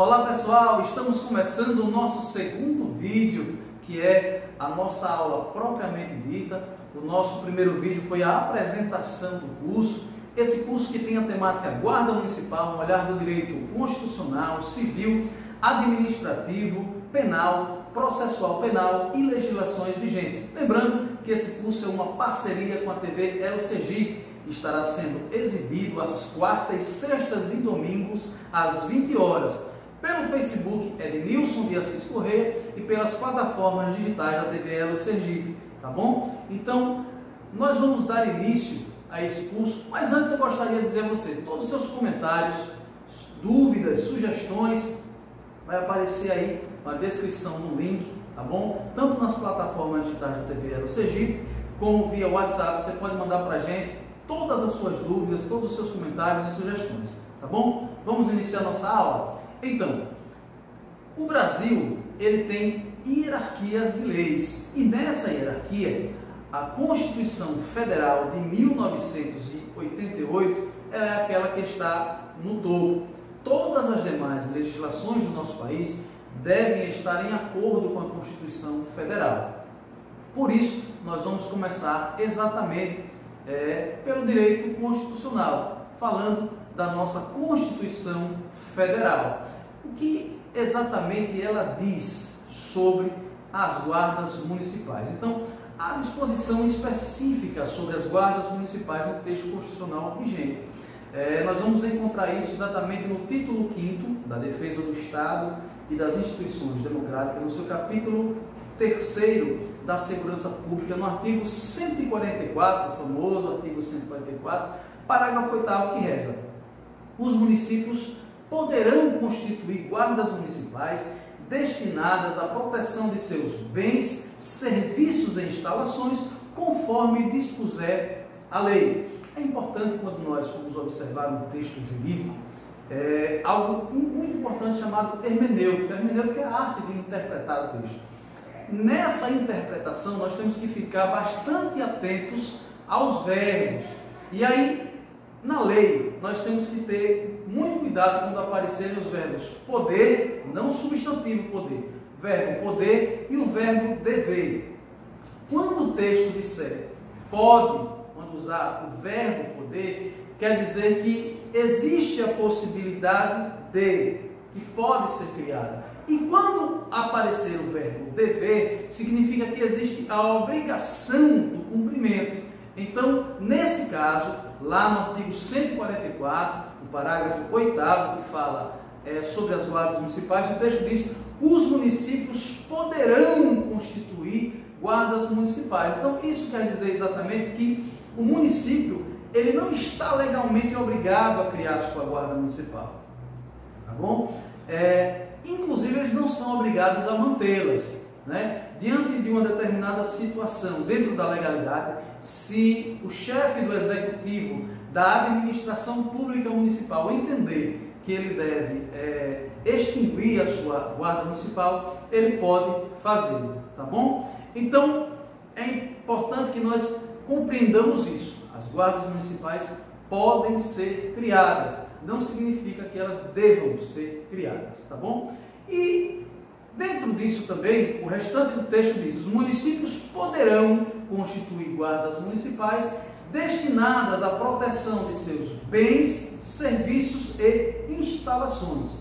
Olá pessoal, estamos começando o nosso segundo vídeo, que é a nossa aula propriamente dita. O nosso primeiro vídeo foi a apresentação do curso. Esse curso que tem a temática Guarda Municipal, um olhar do direito constitucional, civil, administrativo, penal, processual penal e legislações vigentes. Lembrando que esse curso é uma parceria com a TV El Sergipe, que estará sendo exibido às quartas, sextas e domingos às 20 horas, pelo Facebook Ednilson de Assis Correia e pelas plataformas digitais da TV El Sergipe, tá bom? Então, nós vamos dar início a esse curso, mas antes eu gostaria de dizer a você, todos os seus comentários, dúvidas, sugestões, vai aparecer aí na descrição no link, tá bom? Tanto nas plataformas digitais da TV El Sergipe, como via WhatsApp, você pode mandar para a gente todas as suas dúvidas, todos os seus comentários e sugestões, tá bom? Vamos iniciar nossa aula? Então, o Brasil, ele tem hierarquias de leis, e nessa hierarquia, a Constituição Federal de 1988 é aquela que está no topo. Todas as demais legislações do nosso país devem estar em acordo com a Constituição Federal. Por isso, nós vamos começar exatamente pelo direito constitucional, falando da nossa Constituição Federal. O que exatamente ela diz sobre as guardas municipais? Então, há disposição específica sobre as guardas municipais no texto constitucional vigente. Nós vamos encontrar isso exatamente no título 5º da Defesa do Estado e das Instituições Democráticas, no seu capítulo 3º da Segurança Pública, no artigo 144, o famoso artigo 144, parágrafo 8º, que reza: os municípios poderão constituir guardas municipais destinadas à proteção de seus bens, serviços e instalações, conforme dispuser a lei. É importante, quando nós formos observar um texto jurídico, algo muito importante chamado hermenêutica. A hermenêutica é a arte de interpretar o texto. Nessa interpretação, nós temos que ficar bastante atentos aos verbos. E aí, na lei, nós temos que ter muito cuidado quando aparecerem os verbos poder, não o substantivo poder, verbo poder e o verbo dever. Quando o texto disser pode, quando usar o verbo poder, quer dizer que existe a possibilidade de, que pode ser criada. E quando aparecer o verbo dever, significa que existe a obrigação do cumprimento. Então, nesse caso, lá no artigo 144, o parágrafo 8º, que fala sobre as guardas municipais, o texto diz: os municípios poderão constituir guardas municipais. Então, isso quer dizer exatamente que o município, ele não está legalmente obrigado a criar a sua guarda municipal, tá bom? Inclusive, eles não são obrigados a mantê-las, né? Diante de uma determinada situação dentro da legalidade, se o chefe do executivo da administração pública municipal entender que ele deve extinguir a sua guarda municipal, ele pode fazê-lo, tá bom? Então, é importante que nós compreendamos isso. As guardas municipais podem ser criadas, não significa que elas devam ser criadas, tá bom? E dentro disso também, o restante do texto diz: os municípios poderão constituir guardas municipais destinadas à proteção de seus bens, serviços e instalações.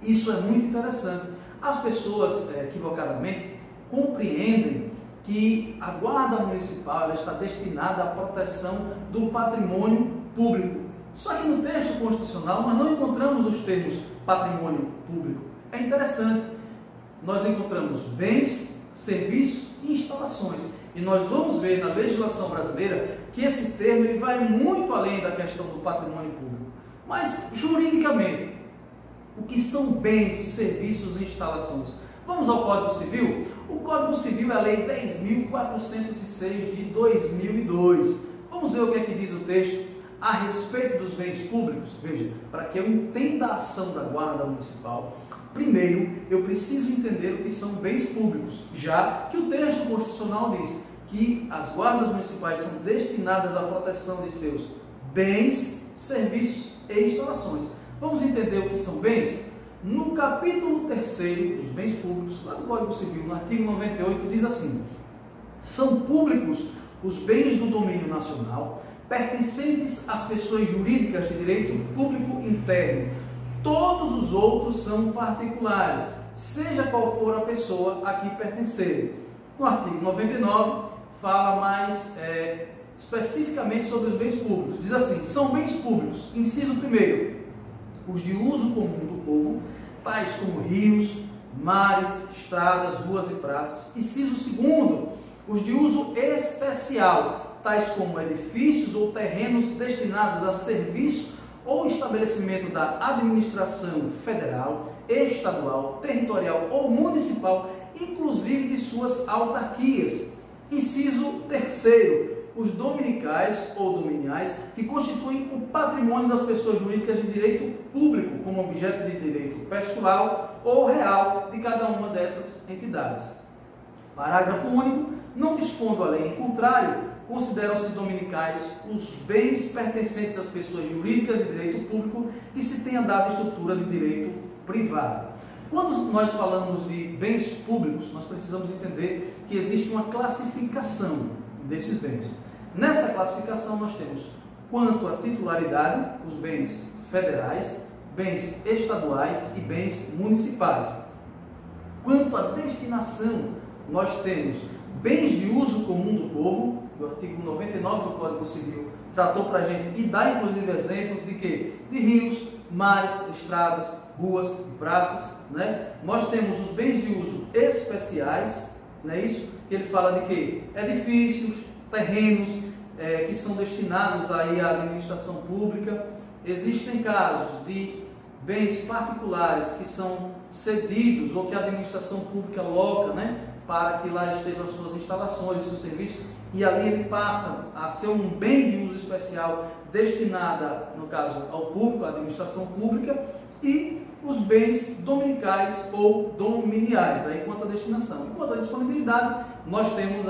Isso é muito interessante. As pessoas, equivocadamente, compreendem que a guarda municipal ela está destinada à proteção do patrimônio público. Só que no texto constitucional nós não encontramos os termos patrimônio público. É interessante. Nós encontramos bens, serviços e instalações. E nós vamos ver na legislação brasileira que esse termo ele vai muito além da questão do patrimônio público. Mas, juridicamente, o que são bens, serviços e instalações? Vamos ao Código Civil? O Código Civil é a Lei 10.406 de 2002. Vamos ver o que é que diz o texto a respeito dos bens públicos. Veja, para que eu entenda a ação da Guarda Municipal, primeiro eu preciso entender o que são bens públicos, já que o texto constitucional diz que as guardas municipais são destinadas à proteção de seus bens, serviços e instalações. Vamos entender o que são bens? No capítulo 3º dos bens públicos, lá do Código Civil, no artigo 98, diz assim: são públicos os bens do domínio nacional pertencentes às pessoas jurídicas de direito público interno. Todos os outros são particulares, seja qual for a pessoa a que pertencer. No artigo 99, fala mais especificamente sobre os bens públicos. Diz assim: são bens públicos, inciso 1º, os de uso comum do povo, tais como rios, mares, estradas, ruas e praças. Inciso 2º, os de uso especial, tais como edifícios ou terrenos destinados a serviço ou estabelecimento da administração federal, estadual, territorial ou municipal, inclusive de suas autarquias. Inciso 3º, os dominicais ou dominiais, que constituem o patrimônio das pessoas jurídicas de direito público, como objeto de direito pessoal ou real de cada uma dessas entidades. Parágrafo único. Não dispondo a lei em contrário, consideram-se dominicais os bens pertencentes às pessoas jurídicas de direito público que se tenha dado estrutura de direito privado. Quando nós falamos de bens públicos, nós precisamos entender que existe uma classificação desses bens. Nessa classificação nós temos, quanto à titularidade, os bens federais, bens estaduais e bens municipais. Quanto à destinação, nós temos bens de uso comum do povo, que o artigo 99 do Código Civil tratou para a gente e dá inclusive exemplos de quê? De rios, mares, estradas, ruas e praças, né? Nós temos os bens de uso especiais, não é isso? Ele fala de quê? Edifícios, terrenos que são destinados aí à administração pública. Existem casos de bens particulares que são cedidos ou que a administração pública aloca, né, para que lá estejam as suas instalações, os seus serviços, e ali ele passa a ser um bem de uso especial destinada, no caso, ao público, à administração pública, e os bens dominicais ou dominiais, aí quanto à destinação. Quanto à disponibilidade, nós temos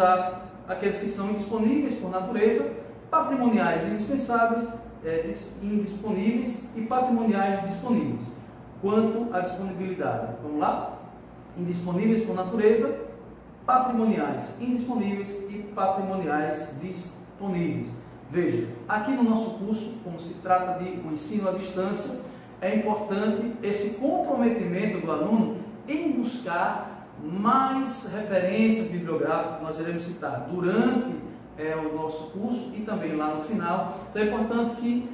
aqueles que são indisponíveis por natureza, patrimoniais indispensáveis, indisponíveis e patrimoniais disponíveis. Quanto à disponibilidade, vamos lá? Indisponíveis por natureza, patrimoniais indisponíveis e patrimoniais disponíveis. Veja, aqui no nosso curso, como se trata de um ensino à distância, é importante esse comprometimento do aluno em buscar mais referências bibliográficas que nós iremos citar durante o nosso curso e também lá no final. Então é importante que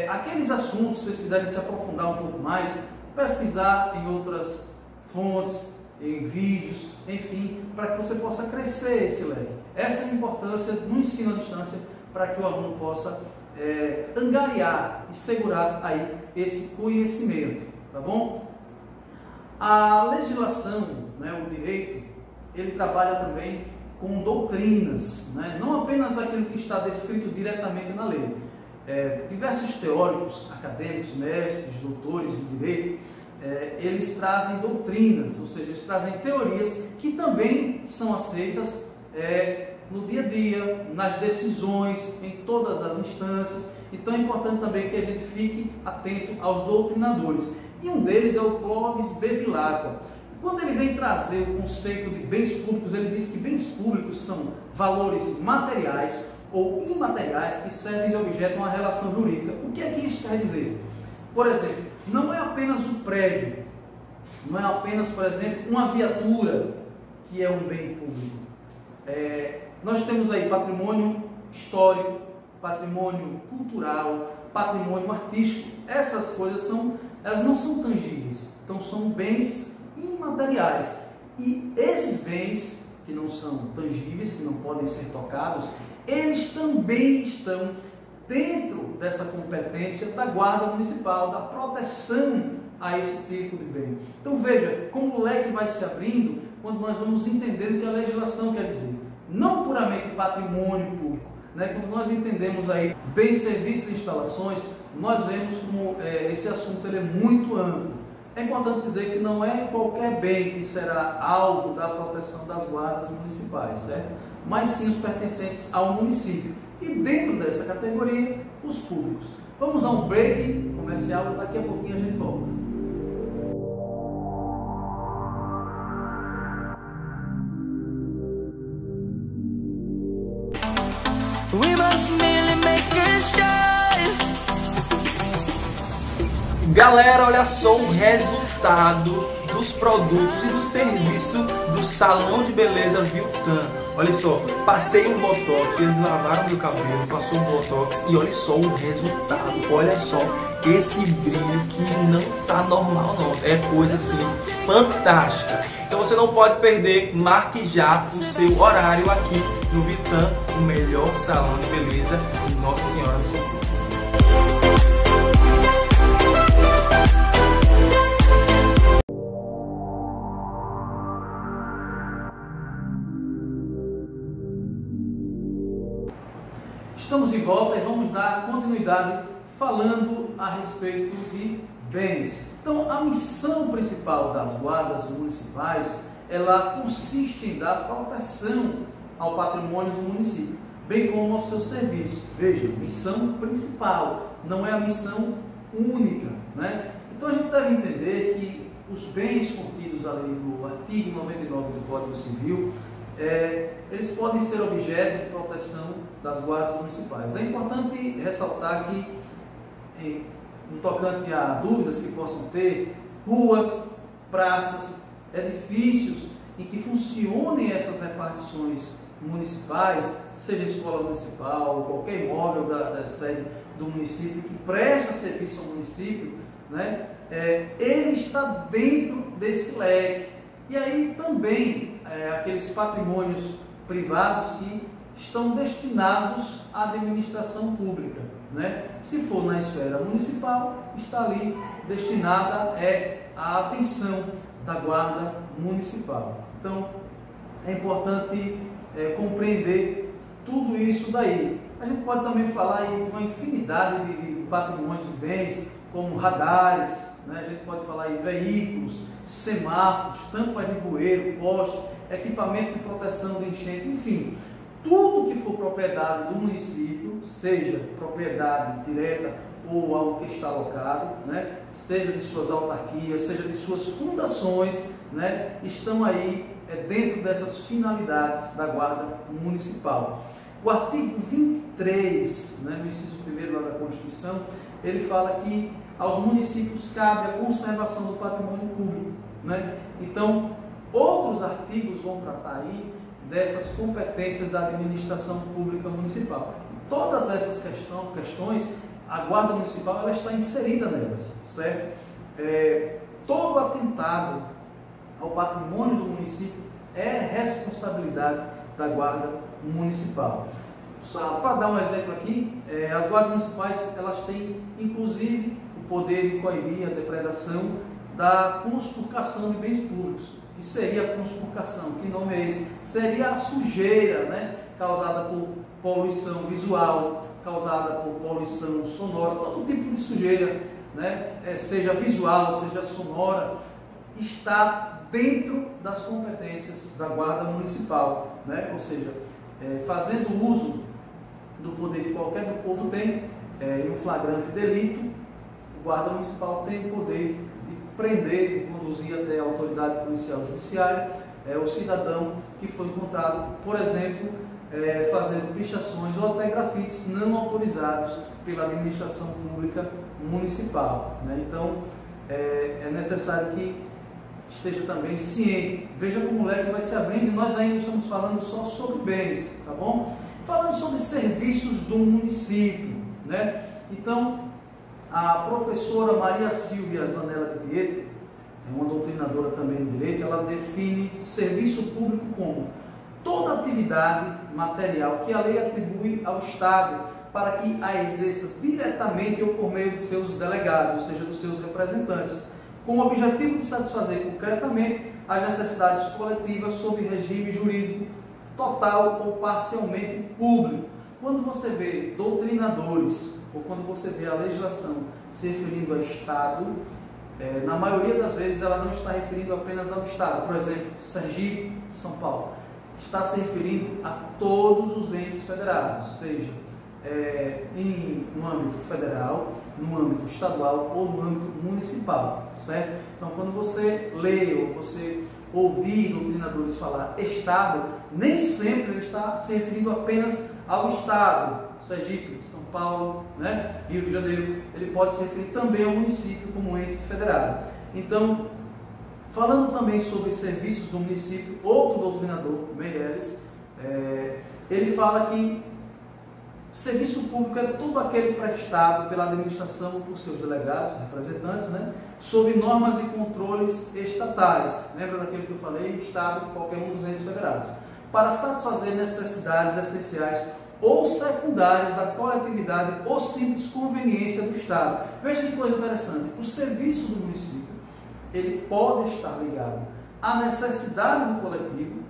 aqueles assuntos, se vocês quiserem se aprofundar um pouco mais, pesquisar em outras fontes, em vídeos, enfim, para que você possa crescer esse leque. Essa é a importância no ensino à distância, para que o aluno possa angariar e segurar aí esse conhecimento, tá bom? A legislação, né, o direito, ele trabalha também com doutrinas, né? Não apenas aquilo que está descrito diretamente na lei. Diversos teóricos, acadêmicos, mestres, doutores do direito, eles trazem doutrinas, ou seja, eles trazem teorias que também são aceitas no dia a dia, nas decisões, em todas as instâncias. Então é importante também que a gente fique atento aos doutrinadores. E um deles é o Clóvis Bevilacqua. Quando ele vem trazer o conceito de bens públicos, ele diz que bens públicos são valores materiais ou imateriais que servem de objeto a uma relação jurídica. O que é que isso quer dizer? Por exemplo, não é apenas o prédio, não é apenas, por exemplo, uma viatura que é um bem público. Nós temos aí patrimônio histórico, patrimônio cultural, patrimônio artístico. Essas coisas elas não são tangíveis, então são bens imateriais. E esses bens que não são tangíveis, que não podem ser tocados, eles também estão dentro dessa competência da Guarda Municipal, da proteção a esse tipo de bem. Então veja como o leque vai se abrindo quando nós vamos entendendo o que a legislação quer dizer. Não puramente patrimônio público, né? Quando nós entendemos aí bens, serviços e instalações, nós vemos como esse assunto ele é muito amplo. É importante dizer que não é qualquer bem que será alvo da proteção das guardas municipais, certo? Mas sim os pertencentes ao município. E dentro dessa categoria, os públicos. Vamos a um break comercial, daqui a pouquinho a gente volta. Galera, olha só o resultado dos produtos e do serviço do salão de beleza Viltan. Olha só, passei um botox, eles lavaram meu cabelo, passou um botox e olha só o resultado. Olha só esse brilho que não tá normal não, é coisa assim fantástica. Então você não pode perder, marque já o seu horário aqui no Viltan, o melhor salão de beleza de Nossa Senhora do Socorro. Estamos de volta e vamos dar continuidade falando a respeito de bens. Então, a missão principal das guardas municipais, ela consiste em dar proteção ao patrimônio do município, bem como aos seus serviços. Veja, missão principal, não é a missão única, né? Então, a gente deve entender que os bens contidos ali no artigo 99 do Código Civil, eles podem ser objeto de proteção das guardas municipais. É importante ressaltar que, no tocante a dúvidas que possam ter, ruas, praças, edifícios em que funcionem essas repartições municipais, seja escola municipal ou qualquer imóvel da sede do município que presta serviço ao município, né, ele está dentro desse leque. E aí também aqueles patrimônios privados que estão destinados à administração pública, né? Se for na esfera municipal, está ali destinada à atenção da guarda municipal. Então, é importante compreender tudo isso daí. A gente pode também falar aí de uma infinidade de patrimônios de bens, como radares, né? A gente pode falar em veículos, semáforos, tampas de bueiro, postes, equipamento de proteção de enchente, enfim, tudo que for propriedade do município, seja propriedade direta ou algo que está alocado, né? Seja de suas autarquias, seja de suas fundações, né? Estão aí dentro dessas finalidades da Guarda Municipal. O artigo 23, né, no inciso 1º da Constituição, ele fala que aos municípios cabe a conservação do patrimônio público, né? Então, outros artigos vão tratar aí dessas competências da administração pública municipal. Todas essas questões, a Guarda Municipal ela está inserida nelas, certo? Todo atentado ao patrimônio do município é responsabilidade da Guarda Municipal. Só para dar um exemplo aqui, as guardas municipais elas têm inclusive o poder de coibir a depredação da conspurcação de bens públicos. Que seria a conspurcação? Que nome é esse? Seria a sujeira, né, causada por poluição visual, causada por poluição sonora, todo tipo de sujeira, né, seja visual, seja sonora, está dentro das competências da Guarda Municipal, né? Ou seja, fazendo uso do poder que qualquer do povo tem, em um flagrante delito, o Guarda Municipal tem o poder de prender, de conduzir até a autoridade policial judiciária o cidadão que foi encontrado, por exemplo, fazendo pichações ou até grafites não autorizados pela administração pública municipal, né? Então, é necessário que esteja também ciente. Veja como o leque vai se abrindo e nós ainda estamos falando só sobre bens, tá bom? Falando sobre serviços do município, né? Então, a professora Maria Silvia Zanella de Pietri, uma doutrinadora também do direito, ela define serviço público como toda atividade material que a lei atribui ao Estado para que a exerça diretamente ou por meio de seus delegados, ou seja, dos seus representantes, com o objetivo de satisfazer concretamente as necessidades coletivas sob regime jurídico total ou parcialmente público. Quando você vê doutrinadores ou quando você vê a legislação se referindo ao Estado, na maioria das vezes ela não está referindo apenas ao Estado. Por exemplo, Sergipe, São Paulo, está se referindo a todos os entes federados, seja no âmbito federal, no âmbito estadual ou no âmbito municipal, certo? Então, quando você lê ou você ouvir doutrinadores falar Estado, nem sempre ele está se referindo apenas ao Estado, Sergipe, São Paulo, né? Rio de Janeiro. Ele pode se referir também ao município como ente federado. Então, falando também sobre serviços do município, outro doutrinador, Meirelles, ele fala que serviço público é todo aquele prestado pela administração por seus delegados, representantes, né, sob normas e controles estatais. Lembra daquilo que eu falei? Estado, qualquer um dos entes federados. Para satisfazer necessidades essenciais ou secundárias da coletividade ou simples conveniência do Estado. Veja que coisa interessante. O serviço do município, ele pode estar ligado à necessidade do coletivo,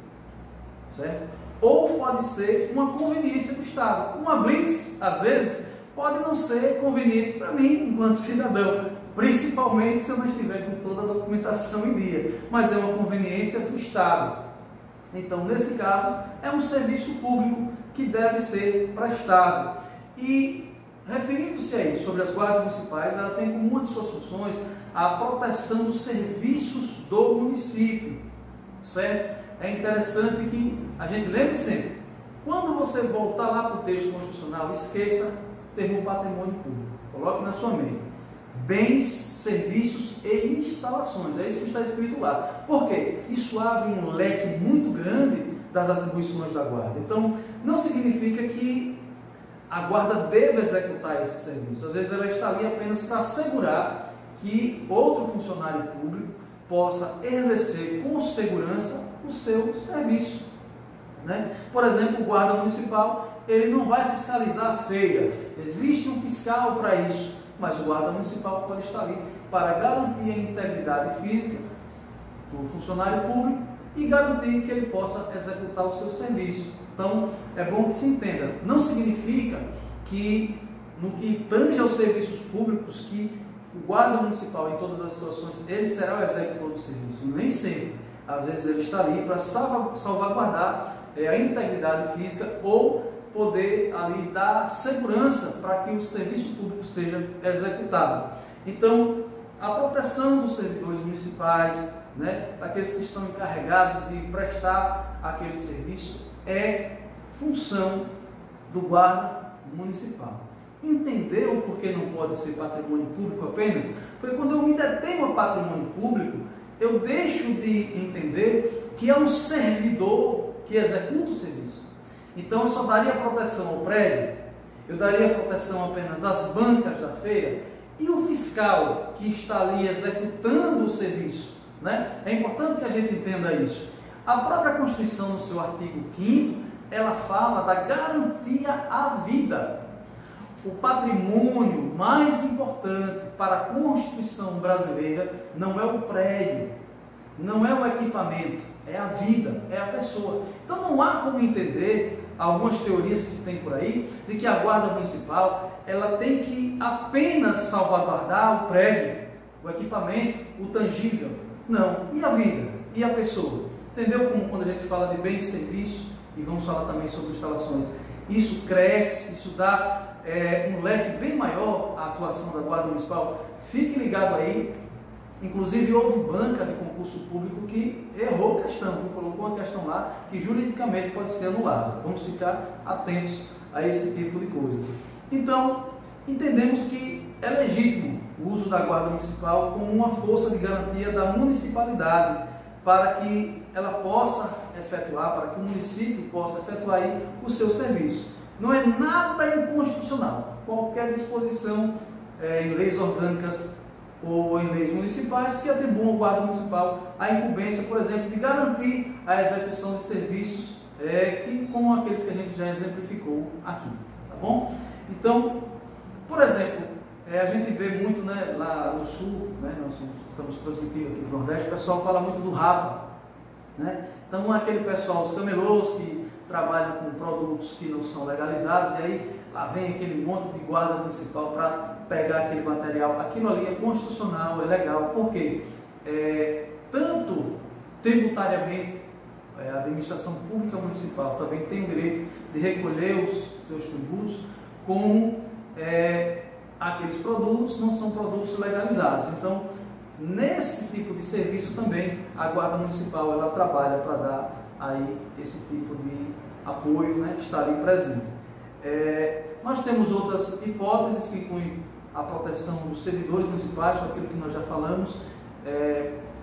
certo? Ou pode ser uma conveniência do Estado. Uma blitz, às vezes, pode não ser conveniente para mim, enquanto cidadão, principalmente se eu não estiver com toda a documentação em dia, mas é uma conveniência do Estado. Então, nesse caso, é um serviço público que deve ser prestado. E, referindo-se aí sobre as guardas municipais, ela tem como uma de suas funções a proteção dos serviços do município, certo? É interessante que a gente lembre sempre, quando você voltar lá para o texto constitucional, esqueça o termo patrimônio público, coloque na sua mente, bens, serviços e instalações, é isso que está escrito lá. Por quê? Isso abre um leque muito grande das atribuições da guarda. Então, não significa que a guarda deva executar esse serviço, às vezes ela está ali apenas para assegurar que outro funcionário público possa exercer com segurança o seu serviço, né? Por exemplo, o guarda municipal, ele não vai fiscalizar a feira, existe um fiscal para isso, mas o guarda municipal pode estar ali para garantir a integridade física do funcionário público e garantir que ele possa executar o seu serviço. Então, é bom que se entenda, não significa que, no que tange aos serviços públicos, que o guarda municipal, em todas as situações, ele será o executor do serviço, nem sempre. Às vezes ele está ali para salvaguardar a integridade física ou poder ali dar segurança para que o serviço público seja executado. Então, a proteção dos servidores municipais, né, daqueles que estão encarregados de prestar aquele serviço, é função do guarda municipal. Entendeu por que não pode ser patrimônio público apenas? Porque quando eu me detenho a patrimônio público, eu deixo de entender que é um servidor que executa o serviço. Então eu só daria proteção ao prédio, eu daria proteção apenas às bancas da feira e o fiscal que está ali executando o serviço, né? É importante que a gente entenda isso. A própria Constituição, no seu artigo 5º, ela fala da garantia à vida. O patrimônio mais importante para a Constituição brasileira não é o prédio, não é o equipamento, é a vida, é a pessoa. Então não há como entender algumas teorias que se tem por aí, de que a guarda municipal ela tem que apenas salvaguardar o prédio, o equipamento, o tangível. Não. E a vida? E a pessoa? Entendeu como quando a gente fala de bens e serviços, e vamos falar também sobre instalações, isso cresce, isso dá um leque bem maior à atuação da Guarda Municipal. Fique ligado aí. Inclusive houve banca de concurso público que errou a questão, colocou uma questão lá que juridicamente pode ser anulada. Vamos ficar atentos a esse tipo de coisa. Então, entendemos que é legítimo o uso da Guarda Municipal como uma força de garantia da municipalidade, para que ela possa efetuar, para que o município possa efetuar aí o seu serviço. Não é nada inconstitucional. Qualquer disposição em leis orgânicas ou em leis municipais que atribuam ao guarda municipal a incumbência, por exemplo, de garantir a execução de serviços como aqueles que a gente já exemplificou aqui, tá bom? Então, por exemplo, a gente vê muito, né, lá no sul, né, nós estamos transmitindo aqui no Nordeste, o pessoal fala muito do rapa, né? Então, aquele pessoal, os camelôs que trabalham com produtos que não são legalizados, e aí lá vem aquele monte de guarda municipal para pegar aquele material. Aquilo ali é constitucional, é legal, porque tanto tributariamente a administração pública municipal também tem o direito de recolher os seus tributos, como aqueles produtos não são produtos legalizados. Então, nesse tipo de serviço também a Guarda Municipal ela trabalha para dar aí esse tipo de apoio, né, estar ali presente. Nós temos outras hipóteses que incluem a proteção dos servidores municipais, aquilo que nós já falamos,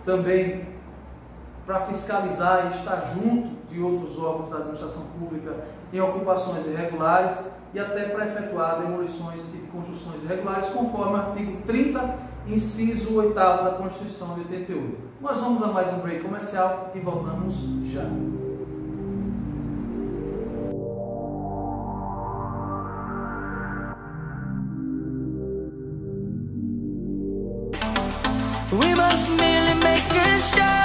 também para fiscalizar e estar junto de outros órgãos da administração pública em ocupações irregulares e até para efetuar demolições e construções irregulares, conforme o artigo 30, inciso 8º da Constituição de 88. Nós vamos a mais um break comercial e voltamos já. We must merely make a start.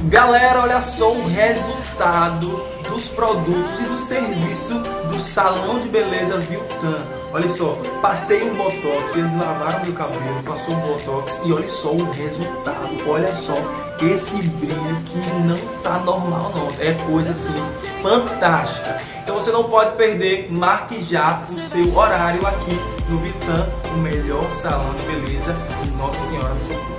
Galera, olha só o resultado dos produtos e do serviço do Salão de Beleza Viltan. Olha só, passei um botox, eles lavaram meu cabelo, passou um botox e olha só o resultado. Olha só esse brilho que não tá normal não, é coisa assim fantástica. Então você não pode perder, marque já o seu horário aqui no Viltan, o melhor salão de beleza de Nossa Senhora do Socorro.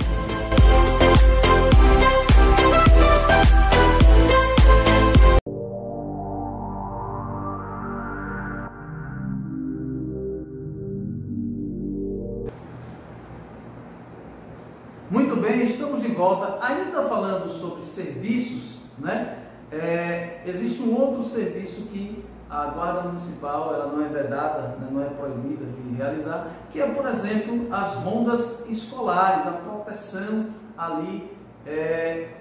Muito bem, estamos de volta, ainda falando sobre serviços, né? Existe um outro serviço que a Guarda Municipal ela não é vedada, né, não é proibida de realizar, que é, por exemplo, as rondas escolares, a proteção ali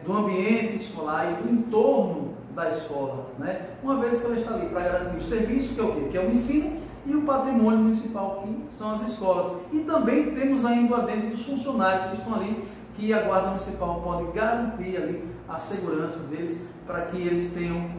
do ambiente escolar e do entorno da escola, né? Uma vez que ela está ali para garantir o serviço, que é o quê? Que é o ensino e o patrimônio municipal, que são as escolas. E também temos ainda dentro dos funcionários que estão ali, que a Guarda Municipal pode garantir ali a segurança deles, para que eles tenham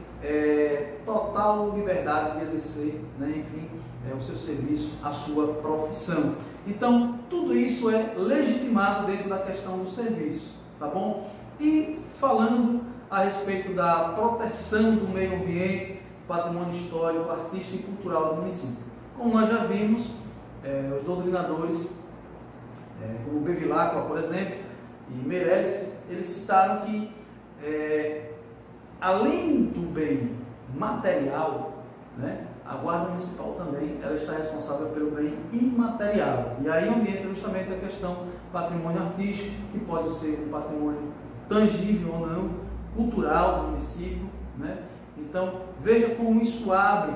total liberdade de exercer, né, enfim, o seu serviço, a sua profissão. Então, tudo isso é legitimado dentro da questão do serviço, tá bom? E falando a respeito da proteção do meio ambiente, patrimônio histórico, artístico e cultural do município. Como nós já vimos, os doutrinadores, como Bevilacqua, por exemplo, e Meirelles, eles citaram que, além do bem material, né, a Guarda Municipal também ela está responsável pelo bem imaterial. E aí onde entra justamente a questão patrimônio artístico, que pode ser um patrimônio tangível ou não, cultural do município, né? Então, veja como isso abre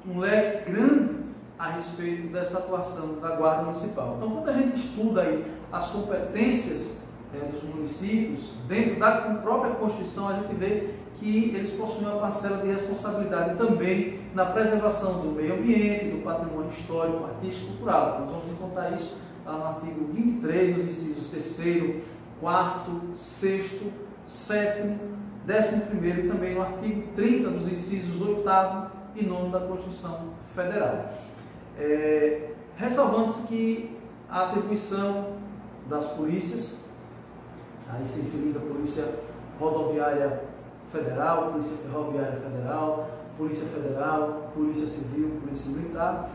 um leque grande a respeito dessa atuação da Guarda Municipal. Então, quando a gente estuda aí as competências dos municípios, dentro da própria Constituição, a gente vê que eles possuem uma parcela de responsabilidade também na preservação do meio ambiente, do patrimônio histórico, artístico e cultural. Nós vamos encontrar isso lá no artigo 23, nos incisos 3º, 4º, 6º, 7º, 11º e também no artigo 30, nos incisos 8º e 9º da Constituição Federal. Ressalvando-se que a atribuição das polícias, aí se referindo à Polícia Rodoviária Federal, Polícia Ferroviária Federal, Polícia Federal, Polícia Civil, Polícia Militar,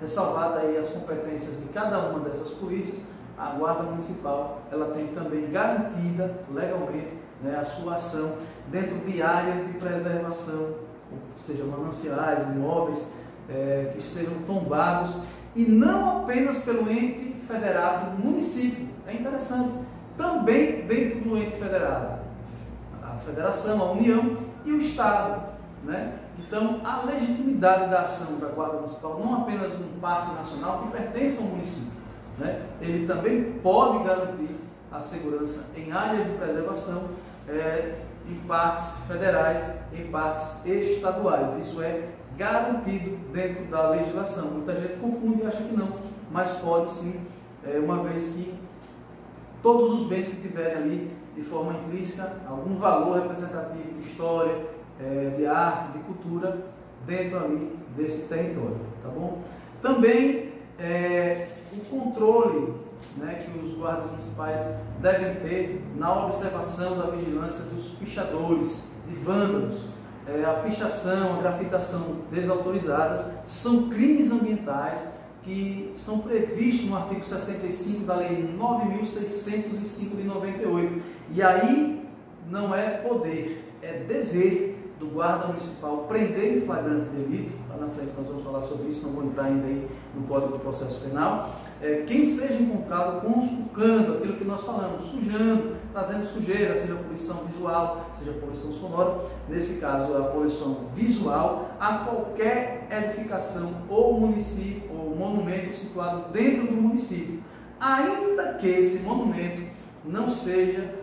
ressalvada aí as competências de cada uma dessas polícias, a Guarda Municipal ela tem também garantida legalmente, né, a sua ação dentro de áreas de preservação, ou seja, mananciais, imóveis que serão tombados, e não apenas pelo ente federado município. É interessante, também dentro do ente federado, a federação, a União e o Estado, né? Então, a legitimidade da ação da Guarda Municipal, não apenas um parque nacional que pertence ao município, né? Ele também pode garantir a segurança em áreas de preservação, em parques federais, em parques estaduais. Isso é garantido dentro da legislação. Muita gente confunde e acha que não, mas pode sim, uma vez que todos os bens que tiverem ali de forma intrínseca algum valor representativo de história, de arte, de cultura, dentro ali desse território, tá bom? Também o controle, né, que os guardas municipais devem ter na observação da vigilância dos pichadores, de vândalos. A pichação, a grafitação desautorizadas são crimes ambientais que estão previstos no artigo 65 da Lei 9.605 de 98. E aí não é poder, é dever do guarda municipal prender em flagrante delito. Lá na frente nós vamos falar sobre isso, não vou entrar ainda aí no Código do Processo Penal. Quem seja encontrado conspurcando aquilo que nós falamos, sujando, trazendo sujeira, seja poluição visual, seja poluição sonora, nesse caso a poluição visual, a qualquer edificação ou município ou monumento situado dentro do município, ainda que esse monumento não seja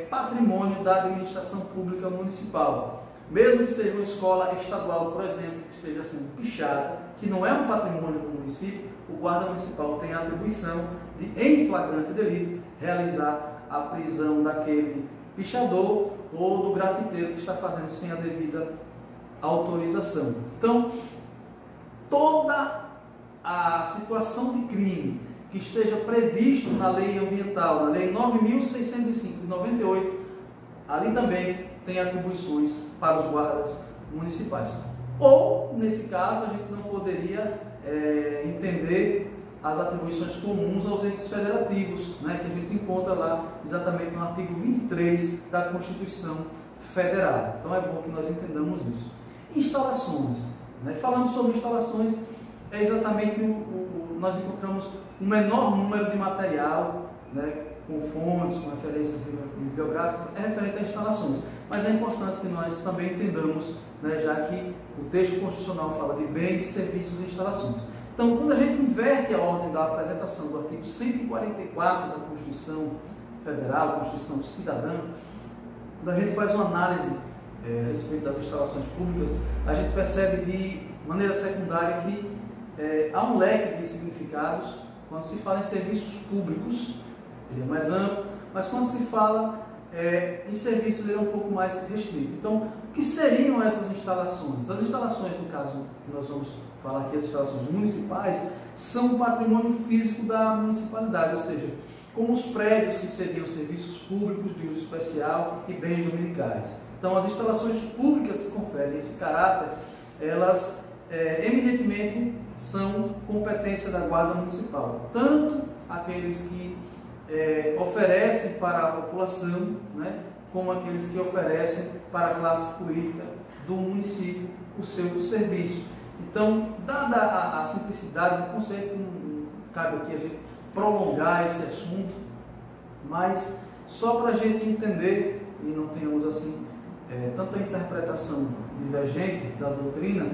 patrimônio da administração pública municipal. Mesmo que seja uma escola estadual, por exemplo, que esteja sendo pichada, que não é um patrimônio do município, o guarda municipal tem a atribuição de, em flagrante delito, realizar a prisão daquele pichador ou do grafiteiro que está fazendo sem a devida autorização. Então, toda a situação de crime que esteja previsto na lei ambiental, na lei 9.605 de 98, ali também tem atribuições para os guardas municipais. Ou, nesse caso, a gente não poderia entender as atribuições comuns aos entes federativos, né, que a gente encontra lá exatamente no artigo 23 da Constituição Federal. Então é bom que nós entendamos isso. Instalações. Né? Falando sobre instalações, é exatamente nós encontramos um menor número de material, né, com fontes, com referências bibliográficas, é referente a instalações. Mas é importante que nós também entendamos, né, já que o texto constitucional fala de bens, serviços e instalações. Então, quando a gente inverte a ordem da apresentação do artigo 144 da Constituição Federal, Constituição Cidadã, quando a gente faz uma análise a respeito das instalações públicas, a gente percebe de maneira secundária que há um leque de significados. Quando se fala em serviços públicos, ele é mais amplo, mas quando se fala em serviços, ele é um pouco mais restrito. Então, o que seriam essas instalações? As instalações, no caso que nós vamos falar aqui, as instalações municipais, são patrimônio físico da municipalidade, ou seja, como os prédios que seriam serviços públicos de uso especial e bens dominicais. Então, as instalações públicas que conferem esse caráter, elas eminentemente são competência da Guarda Municipal, tanto aqueles que oferecem para a população, né, como aqueles que oferecem para a classe política do município o seu serviço. Então, dada a simplicidade do conceito, não cabe aqui a gente prolongar esse assunto, mas só para a gente entender e não tenhamos assim tanta interpretação divergente da doutrina,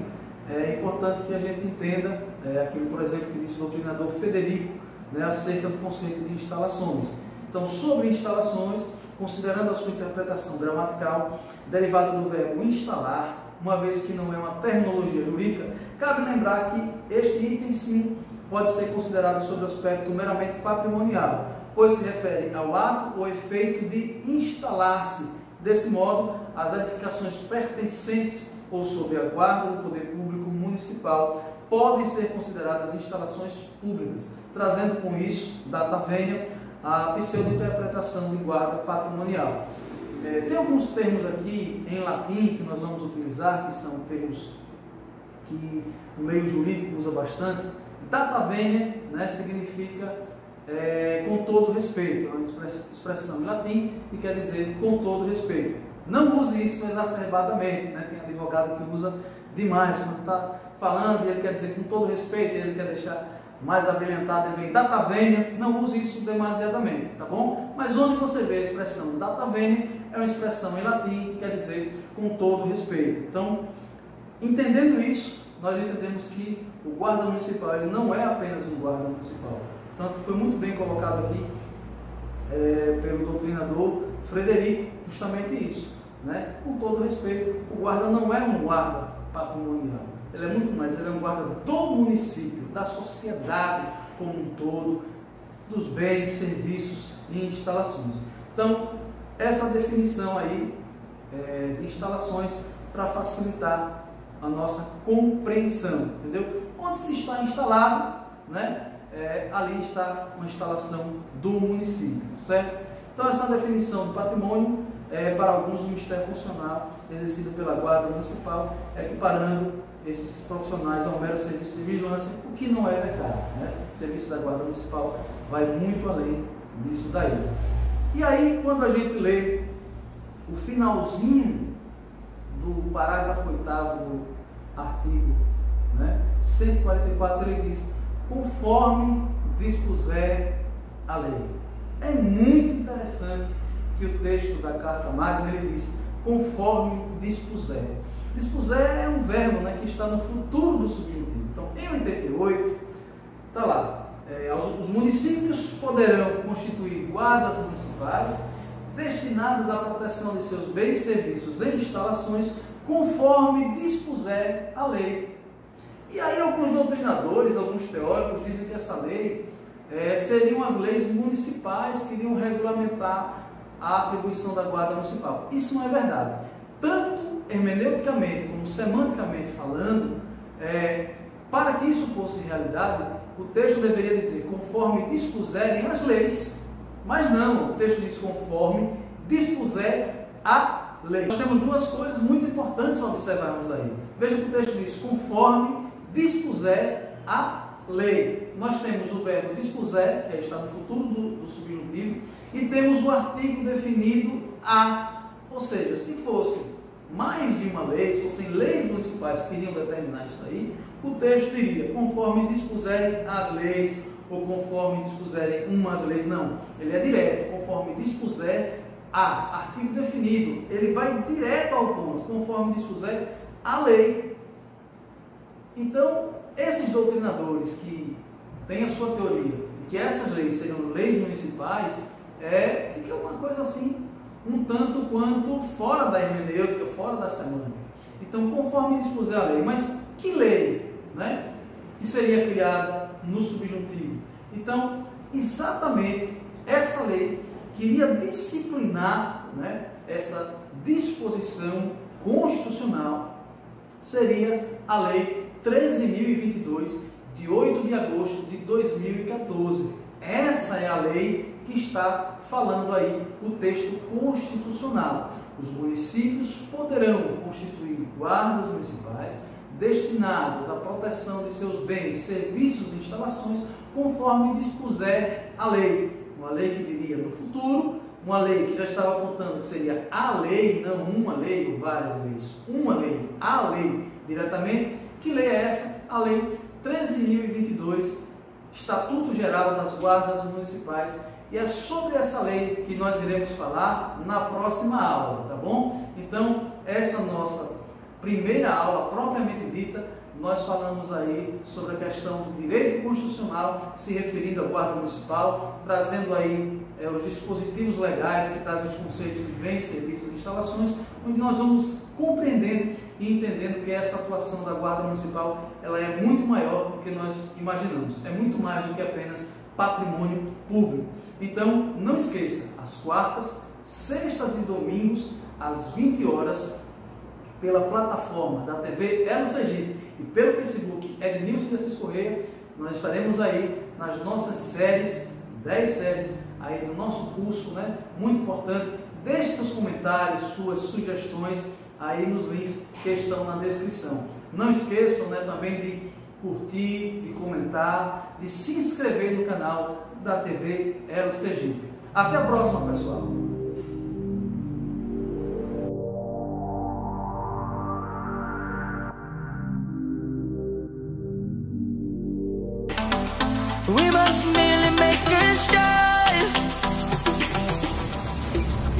é importante que a gente entenda aquilo, por exemplo, que disse o doutrinador Federico, né, acerca do conceito de instalações. Então, sobre instalações, considerando a sua interpretação gramatical, derivada do verbo instalar, uma vez que não é uma terminologia jurídica, cabe lembrar que este item, sim, pode ser considerado sob o aspecto meramente patrimonial, pois se refere ao ato ou efeito de instalar-se. Desse modo, as edificações pertencentes ou sob a guarda do poder público municipal podem ser consideradas instalações públicas, trazendo com isso, data vênia, a pseudo-interpretação de guarda patrimonial. Tem alguns termos aqui em latim que nós vamos utilizar, que são termos que o meio jurídico usa bastante. Data vênia, né, significa com todo respeito, é uma expressão em latim e quer dizer com todo respeito. Não use isso exacerbadamente, né? Tem advogado que usa demais, quando está falando e ele quer dizer com todo respeito, ele quer deixar mais abrilhantado, ele vem data vênia, não use isso demasiadamente, tá bom? Mas onde você vê a expressão data vênia, é uma expressão em latim que quer dizer com todo respeito. Então, entendendo isso, nós entendemos que o guarda municipal ele não é apenas um guarda municipal. Tanto que foi muito bem colocado aqui pelo doutrinador Frederico, justamente isso, né? Com todo respeito, o guarda não é um guarda patrimonial, ele é muito mais, ele é um guarda do município, da sociedade como um todo, dos bens, serviços e instalações. Então, essa definição aí de instalações para facilitar a nossa compreensão, entendeu? Onde se está instalado, né? Ali está uma instalação do município, certo? Então, essa definição de patrimônio para alguns um mistério funcional exercido pela Guarda Municipal, equiparando esses profissionais ao mero serviço de vigilância, o que não é verdade, né? O serviço da Guarda Municipal vai muito além disso daí. E aí, quando a gente lê o finalzinho do parágrafo 8º do artigo, né, 144, ele diz: conforme dispuser a lei. É muito interessante que o texto da Carta Magna, ele diz: conforme dispuser. Dispuser é um verbo, né, que está no futuro do subjuntivo. Então, em 88, está lá, os municípios poderão constituir guardas municipais destinadas à proteção de seus bens, serviços e instalações, conforme dispuser a lei. E aí alguns doutrinadores, alguns teóricos dizem que essa lei seriam as leis municipais que iriam regulamentar a atribuição da Guarda Municipal. Isso não é verdade. Tanto hermeneuticamente como semanticamente falando, para que isso fosse realidade, o texto deveria dizer conforme dispuserem as leis, mas não, o texto diz conforme dispuser a lei. Nós temos duas coisas muito importantes a observarmos aí. Veja que o texto diz conforme dispuser a lei. Nós temos o verbo dispuser, que está no futuro do subjuntivo, e temos o artigo definido a. Ou seja, se fosse mais de uma lei, se fossem leis municipais que iriam determinar isso aí, o texto diria conforme dispuserem as leis, ou conforme dispuserem umas leis. Não, ele é direto, conforme dispuser a, artigo definido, ele vai direto ao ponto, conforme dispuser a lei. Então, esses doutrinadores que têm a sua teoria de que essas leis seriam leis municipais, fica uma coisa assim, um tanto quanto fora da hermenêutica, fora da semântica. Então, conforme dispuser a lei, mas que lei, né, que seria criada no subjuntivo? Então, exatamente essa lei que iria disciplinar, né, essa disposição constitucional seria a Lei 13.022, de 8 de agosto de 2014. Essa é a lei que está falando aí o texto constitucional. Os municípios poderão constituir guardas municipais destinadas à proteção de seus bens, serviços e instalações, conforme dispuser a lei. Uma lei que viria no futuro, uma lei que já estava apontando que seria a lei, não uma lei ou várias leis, uma lei, a lei diretamente. Que lei é essa? A Lei 13.022, Estatuto Geral das Guardas Municipais. E é sobre essa lei que nós iremos falar na próxima aula, tá bom? Então, essa nossa primeira aula propriamente dita, nós falamos aí sobre a questão do direito constitucional, se referindo à Guarda Municipal, trazendo aí os dispositivos legais que trazem os conceitos de bens, serviços e instalações, onde nós vamos compreendendo e entendendo que essa atuação da Guarda Municipal ela é muito maior do que nós imaginamos, é muito mais do que apenas patrimônio público. Então, não esqueça, às quartas, sextas e domingos, às 20 horas, pela plataforma da TV Elo Sergipe e pelo Facebook Ednilson de Assis Correia, nós estaremos aí nas nossas séries, 10 séries aí do nosso curso, né? Muito importante. Deixe seus comentários, suas sugestões aí nos links que estão na descrição. Não esqueçam, né, também de curtir, de comentar, de se inscrever no canal da TV Elo Sergipe. Até a próxima, pessoal! We must merely make a start.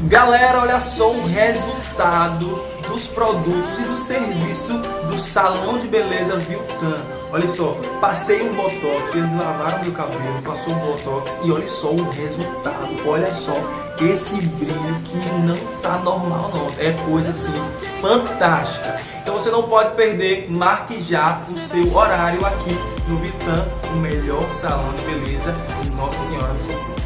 Galera, olha só o resultado dos produtos e do serviço do Salão de Beleza Viltan. Olha só, passei um botox, eles lavaram meu cabelo, passou um botox e olha só o resultado. Olha só esse brilho que não tá normal não, é coisa assim fantástica. Então você não pode perder, marque já o seu horário aqui no Viltan, o melhor salão de beleza de Nossa Senhora do Socorro.